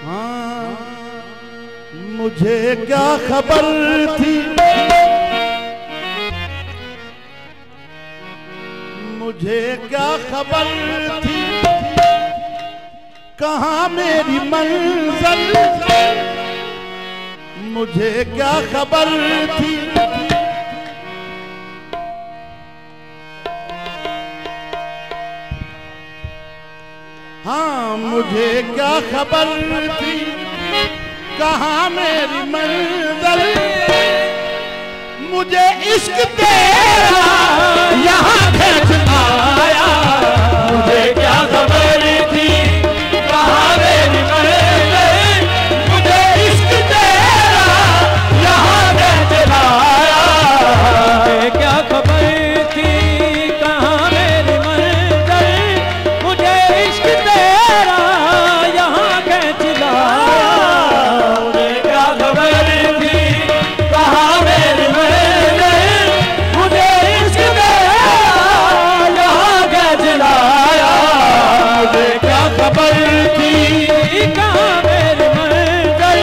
हाँ मुझे क्या खबर थी, मुझे क्या खबर थी कहाँ मेरी मंजिल, मुझे क्या खबर थी। हाँ मुझे क्या खबर थी कहाँ मेरी मंजिल, मुझे इश्क तेरा यहाँ खींच आया। मुझे क्या खबर थी कहाँ मेरी मंजिल, मुझे इश्क तेरा यहाँ खींच आया। मुझे क्या खबर थी कहाँ मेरी मंजिल, मुझे इश्क तेरा यहाँ खींच लाया। मुझे क्या खबर थी कहाँ मेरी मंजिल, मुझे इश्क तेरा यहाँ खींच लाया। मुझे क्या खबर थी कहाँ मेरी मंजिल,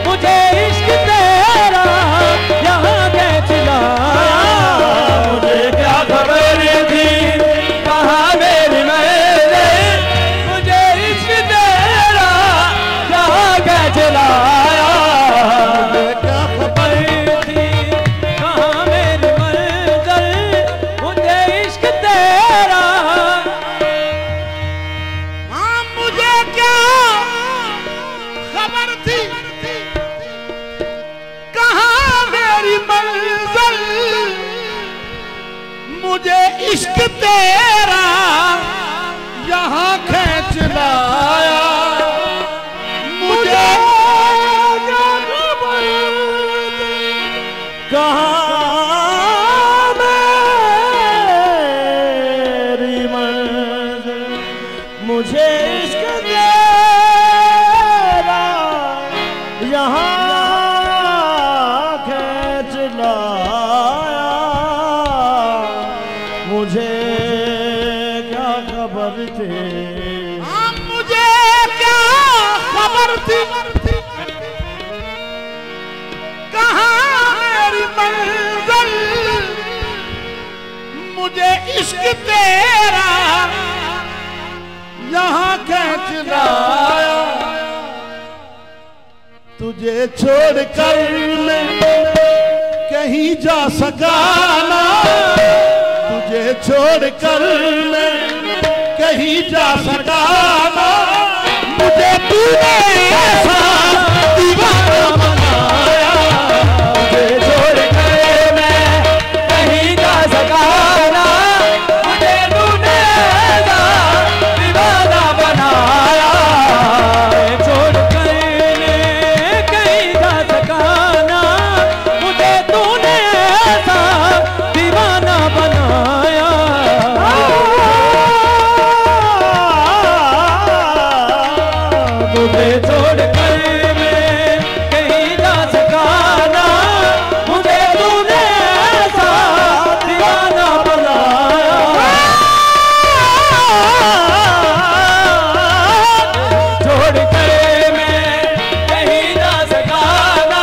मुझे इश्क तेरा यहाँ खींच लाया। मुझे क्या खबर थी कहाँ मेरी मंजिल, मुझे इश्क तेरा यहाँ खींच लाया। मुझे क्या खबर थी कहाँ मेरी मंजिल, मुझे इश्क तेरा। हाँ मुझे क्या खबर थी कहाँ मेरी मंजिल, मुझे इश्क तेरा यहाँ खींच लाया। मुझे क्या खबर थी कहाँ मेरी मंजिल, मुझे इश्क तेरा यहाँ खींच लाया। मुझे क्या खबर थी। हाँ मुझे क्या खबर थी कहाँ मेरी मंजिल, मुझे इश्क तेरा यहाँ खींच लाया। तुझे छोड़कर मैं कहीं जा सका ना, तुझे छोड़कर मैं कहीं जा सका ना, मुझे तूने ऐसा दीवाना बनाया। मुझे छोड़कर मैं कहीं जा सका ना, मुझे तूने ऐसा दीवाना बनाया। छोड़कर मैं कहीं जा सका ना, मुझे तूने ऐसा दीवाना बनाया। मुझे छोड़कर मैं कहीं जा सका ना, मुझे तूने ऐसा दीवाना बनाया। छोड़कर मैं कहीं जा सका ना,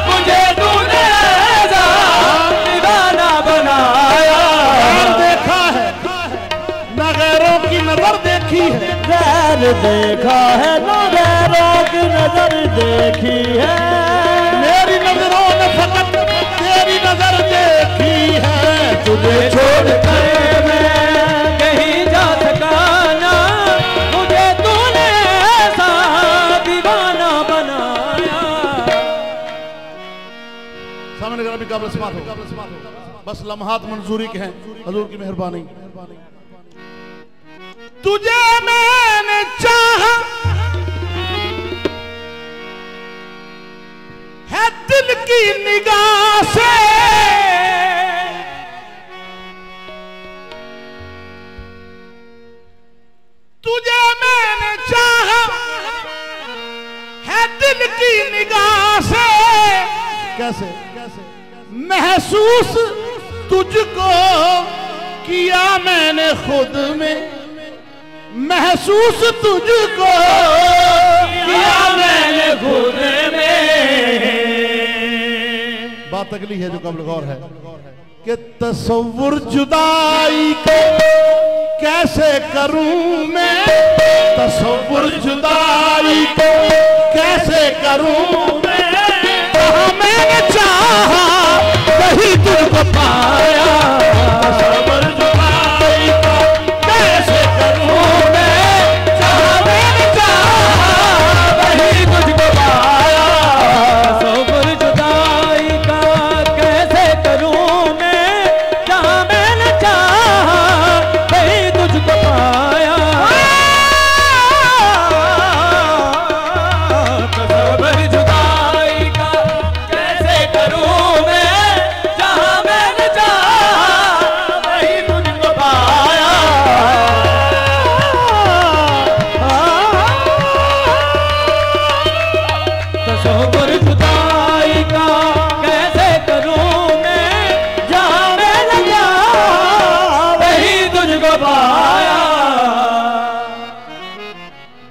मुझे तूने ऐसा दीवाना बनाया। देखा है न गैरों की नजर देखी है, गैर देखा है ना गैरों की नजर देखी है। मेरी नजरों ने फकत तेरी नजर देखी है। तुझे छोड़कर मैं कहीं जा सका ना, मुझे तूने ऐसा दीवाना बनाया। सामने का भी काबिल समात हो, बस लम्हात मंजूरी के हैं हजूर की मेहरबानी। तुझे मैंने चाहा है दिल की निगाह से, तुझे मैंने चाहा है दिल की निगाह से। कैसे महसूस तुझको किया मैंने खुद में, महसूस तुझको किया मैंने खुद में। बात अगली है जो कबल गौर है कि तसव्वुर जुदाई को कैसे करूं मैं, तसव्वुर जुदाई को कैसे करूं मैं, जहां मैंने चाहा वही तुझको पाया। तसव्वुर जुदाई को कैसे करूं मैं, जहां मैंने चाहा वही तुझको पाया। तसव्वुर जुदाई का कैसे करूं मैं, जहां मैंने चाहा वही तुझको पाया। तसव्वुर जुदाई का कैसे करूं मैं, जहां मैंने चाहा वही तुझको पाया। तसव्वुर जुदाई का कैसे करूं मैं, जहां मैंने चाहा वही तुझको पाया।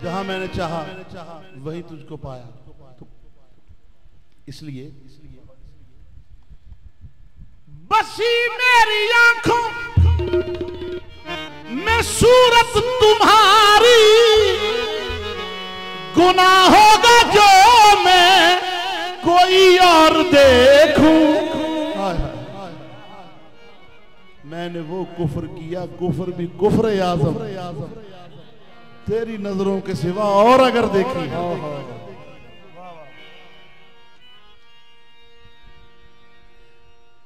जहां मैंने चाहा वही तुझको पाया। तो इसलिए बसी मेरी आंखों में सूरत तुम्हारी, गुनाह होगा जो मैं कोई और देखूं। मैंने वो कुफ्र किया, कुफ्र भी कुफ्र आज़म, तेरी नजरों के सिवा और अगर देखी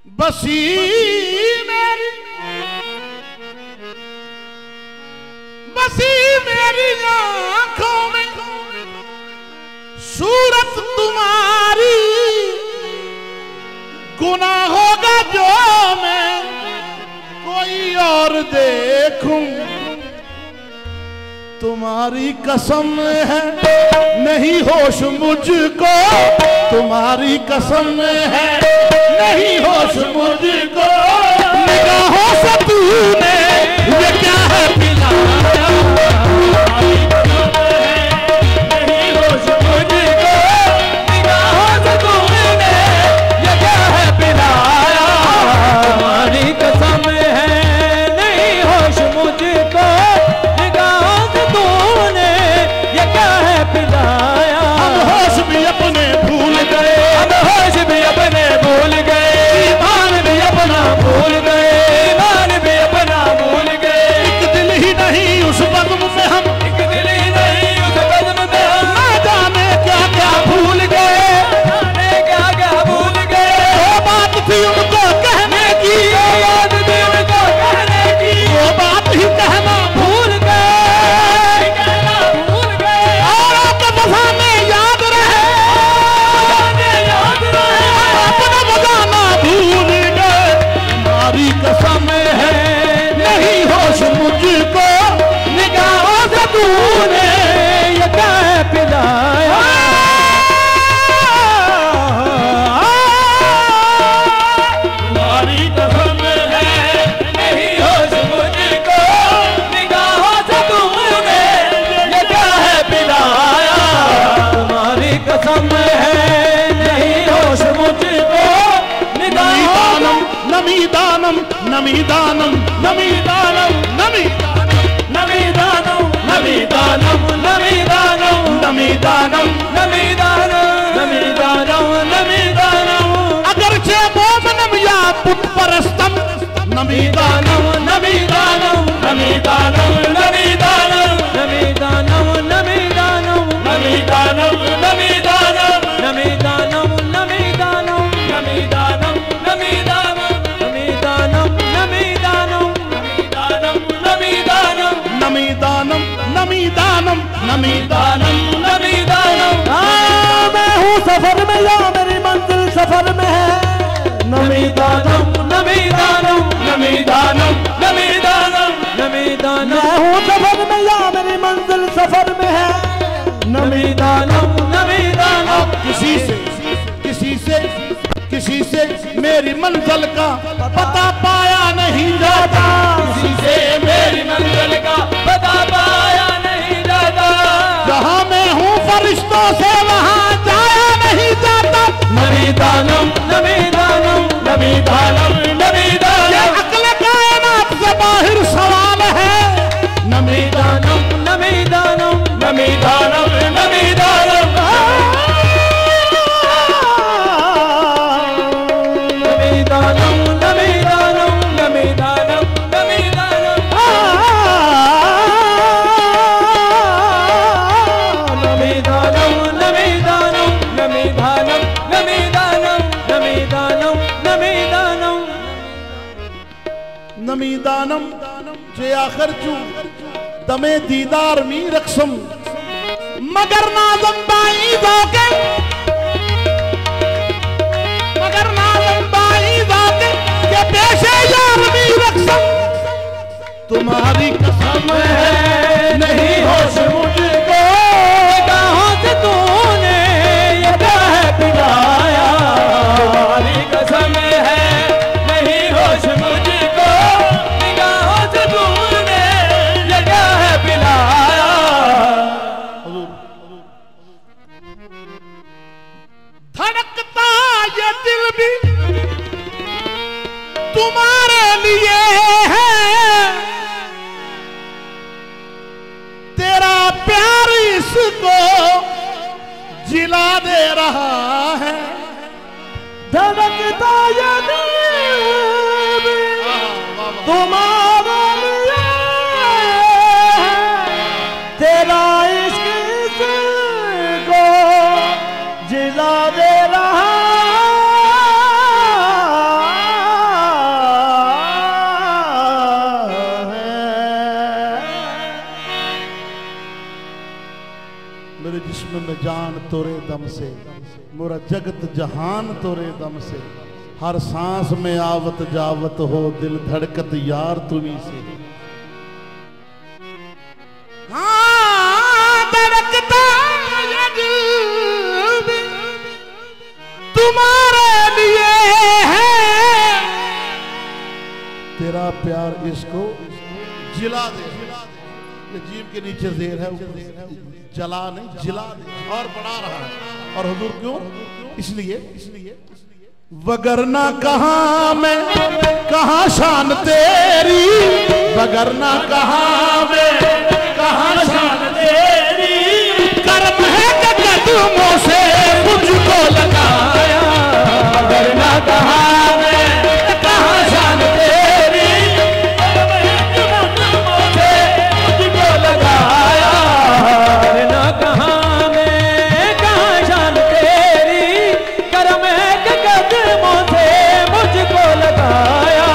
बसी मेरी आंखों में सूरत तुम्हारी, गुनाह होगा जो मैं कोई और देखूं। तुम्हारी कसम है नहीं होश मुझको, तुम्हारी कसम है नहीं होश मुझको, निगाहों से तूने ये क्या है पिलाया। नहीं होश मुझको, निगाहों से तूने ये क्या है पिलाया। तुम्हारी कसम है नहीं होश मुझको, निगाहों से तूने ये क्या है पिलाया। हम होश भी अपने भूल गए, हम होश भी अपने भूल गए, ईमान भी अपना भूल गए, ईमान भी अपना भूल गए। एक दिल ही नहीं उस बज़्म में हम, एक दिल ही नहीं उस बज़्म में हम, ना जाने क्या क्या भूल गए, जाने क्या क्या भूल गए। वो बात थी उनको कहने की, वो बात थी उनको कहने की, वो बात ही कहना भूल गए, कहना भूल गए। और आपके बजाने याद रहे, याद रहे, अपना बजाना भूल गए। तुम्हारी कसम है नहीं होश मुझको, निगाहों से तूने ये क्या है पिलाया। तुम्हारी कसम है नहीं होश मुझको, निगाहों से तूने ये क्या है पिलाया। तुम्हारी कसम है नहीं होश मुझको, निगाहों नमी दानम नमी दानम नमी दानम नमी नमी दानम, नमी दानम, नमी दानम, नमी दानम नमी दानम, नमी दानम, नमी दानम। अगरचे मोमनम या पुत परस्तम नमी दानम नमी दानम, नमी दानम, नमी दानम, नमी दानम, नमी दानम, नमी दानम, नमी दानम, नमी दानम, नमी दानम, नमी दानम, नमी दानम, नमी दानम, नमी दानम, नमी दानम, नमी दानम, नमी दानम नमी दानम नमी दानम नमी दानम। मैं हूँ सफर में या मेरी मंजिल सफर में है। नमी दानम, नमी दानम, नमी दानम, नमी दानम, नमी दानम। मैं हूँ सफर में या मेरी मंजिल सफर में है। नमी दानम, नमी दानम। किसी से मेरी मंजिल का पता पाया नहीं जाता, किसी से मेरी मंजिल का पता पाया नहीं जाता। जहाँ मैं हूँ फरिश्ता नमीदानम नमीदानम नमीदानम नमीदानम। ये अक्ल कायनात से बाहर सवाल है। नमीदानम नमीदानम नमीदानम नमीदानम नमीदानम नमीदानम नमीदानम नमीदानम नमीदानम नमीदानम नमीदानम नमीदानम नमीदानम नमीदानम नमीदानम जे आखिर चू दमे दीदार मी रक्सम मगर नाज़म बाई जाके मगर नाज़म बाई जाके के पेशे यार मी रक्सम। तुम्हारी कसम है नहीं होश मुझको कहाँ से तूने ये प्यार पिलाया। तुम्हारी कसम है नहीं होश मुझको निगाहों से तूने ये प्यार पिलाया। धड़कता ये दिल भी तुम्हारे लिए है। तेरा प्यार इसको जिला दे रहा है। धड़कता ये दिल भी तुम्हारे लिए है। तेरा इश्क इसको जिला दे रहा मेरे जिस्म में जान तोरे दम से मोरा जगत जहान तोरे दम से। हर सांस में आवत जावत हो दिल धड़कत यार तुम्ही से। हाँ धड़कता ये दिल भी तुम्हारे लिए है। तेरा प्यार इसको जिला दे। ये जीव के नीचे जेर है, जला नहीं जिला दे और बढ़ा रहा है। और हुजूर क्यों? इसलिए वगरना कहाँ मैं कहाँ शान तेरी, वगरना कहाँ मैं कहाँ शान तेरी। कर्म है कि कदमों से मुझको लगाया। वगरना कहाँ मैं कहाँ शान तेरी। कर्म है कि कदमों से मुझको लगाया। वगरना कहाँ मैं कहाँ शान तेरी। कर्म है कि कदमों से मुझको लगाया।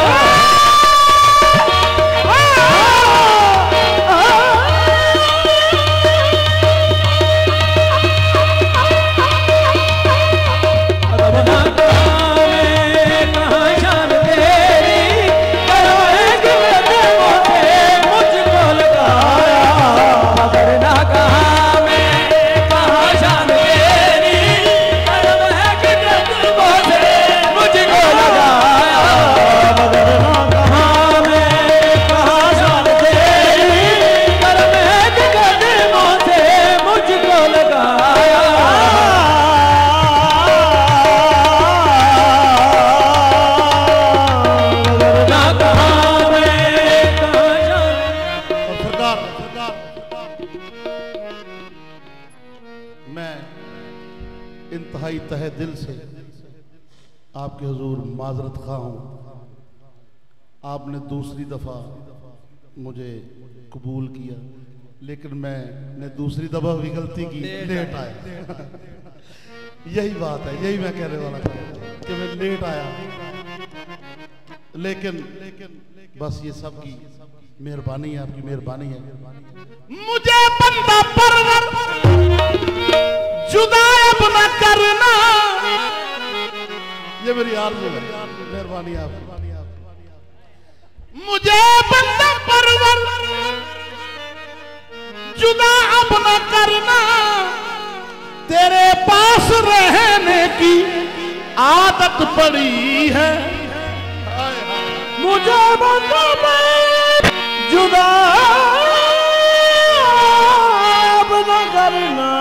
इंतहाई तहे दिल से आपके हुजूर माजरत खा हूं। आपने दूसरी दफा मुझे कबूल किया, लेकिन मैंने दूसरी दफा भी गलती की, लेट आया। यही बात है, यही मैं कहने वाला था कि मैं लेट आया, लेकिन बस ये सब की मेहरबानी है, आपकी मेहरबानी है। मुझे बंदा परवर जुदा अब न करना, ये मेरी आरज़ू है, मेहरबानी आपकी। मुझे बंदा परवर जुदा अब न करना, तेरे पास रहने की आदत पड़ी है। मुझे बंदा जुदा अब न करना,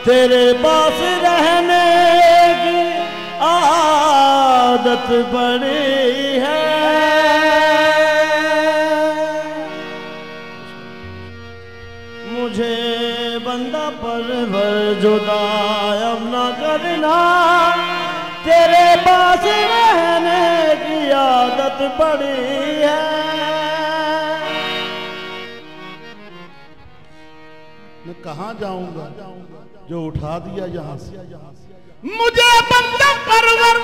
तेरे पास रहने आदत पड़ी है। मुझे बंदा पर जुदा अब न करना, तेरे पास रहने की आदत पड़ी है। मैं कहाँ जाऊंगा जो उठा दिया यहाँ से। मुझे बंदा परवर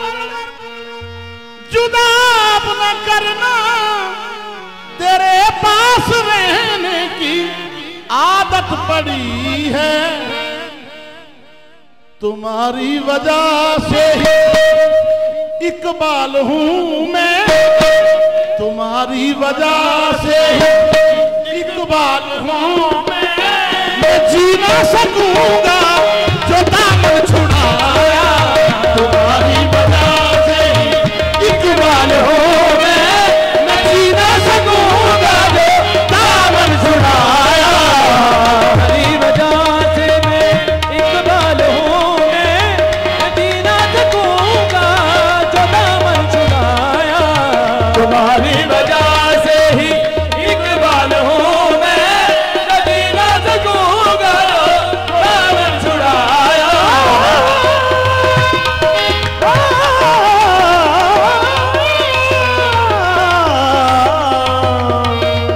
जुदा अब न करना, तेरे पास रहने की आदत पड़ी है। तुम्हारी वजह से ही इकबाल हूं मैं, तुम्हारी वजह से ही इकबाल हूं मैं जी ना सकूंगा जो दामन छुड़ाया। तुम्हारी वजह से ही इकबाल हूं मैं जी ना सकूंगा जो दामन छुड़ाया। तुम्हारी वजह से मैं इकबाल हूँ, मैं जी ना सकूंगा जो दामन छुड़ाया। तुम्हारी वजह से ही इकबाल हूँ मैं जी ना सकूंगा जो दामन छुड़ाया।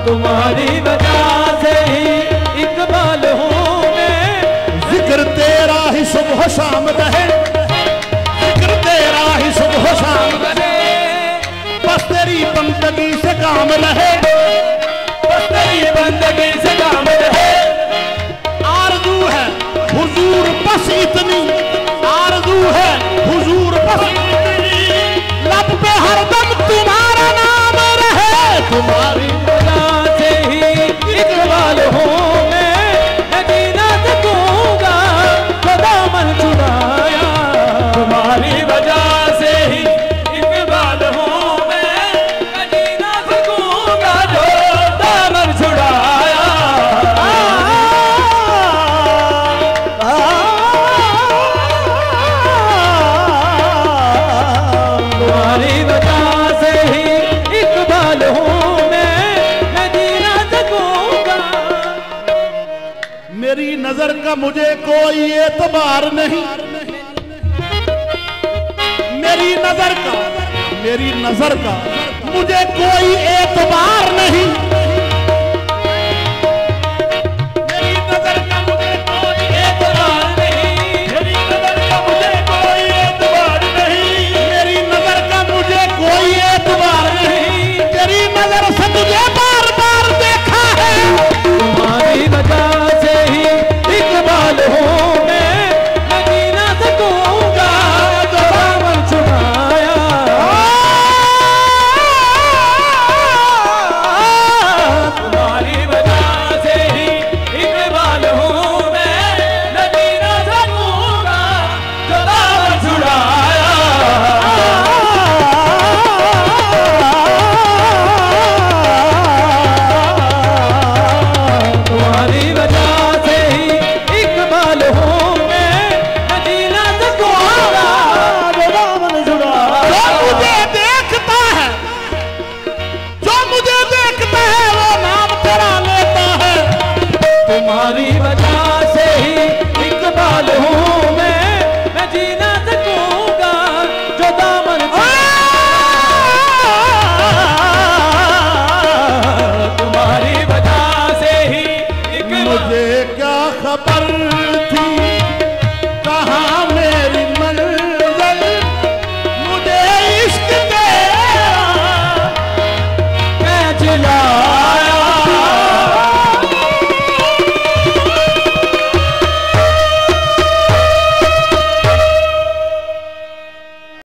तुम्हारी वजह से ही इकबाल हूँ मैं, जिक्र तेरा ही सुबह शाम रहे, जिक्र तेरा ही सुबह शाम रहे, बस तेरी बंदगी से काम रहे, बस तेरी बंदगी से काम रहे। आरज़ू है हुजूर बस इतनी, आरज़ू है हुजूर बस इतनी, लब पे हरदम तुम्हारा नाम रहे। तुम्हारी वजह से ही इकबाल हूँ मैं जी ना सकूंगा जो दामन छुड़ाया। तुम्हारी वजह से ही इकबाल हूँ मैं जी ना सकूंगा जो दामन छुड़ाया। तुम्हारी वजह से ही इकबाल हूँ मैं जी ना सकूंगा। मेरी नजर का मुझे कोई एतबार नहीं, मेरी नजर का मुझे कोई एतबार नहीं, मेरी नजर का मुझे कोई एतबार नहीं, मेरी नजर का मुझे कोई एतबार नहीं, मेरी नजर का मुझे कोई एतबार नहीं, तेरी नजर से तुझे बार बार देखा है। तुम्हारी वजह से ही इकबाल हूँ मैं जी ना सकूंगा जो दामन छुड़ाया। तुम्हारी वजह से ही इकबाल हूँ मैं जी ना सकूंगा जो दामन छुड़ाया। तुम्हारी वजह से ही इकबाल हूँ मैं जी ना सकूंगा जो दामन छुड़ाया। जो मुझे देखता है, जो मुझे देखता है वो नाम तेरा लेता है। तुम्हारी वजह से ही इकबाल हूँ मैं जी ना सकूंगा जो दामन तुम्हारी वजह से ही मुझे क्या खबर थी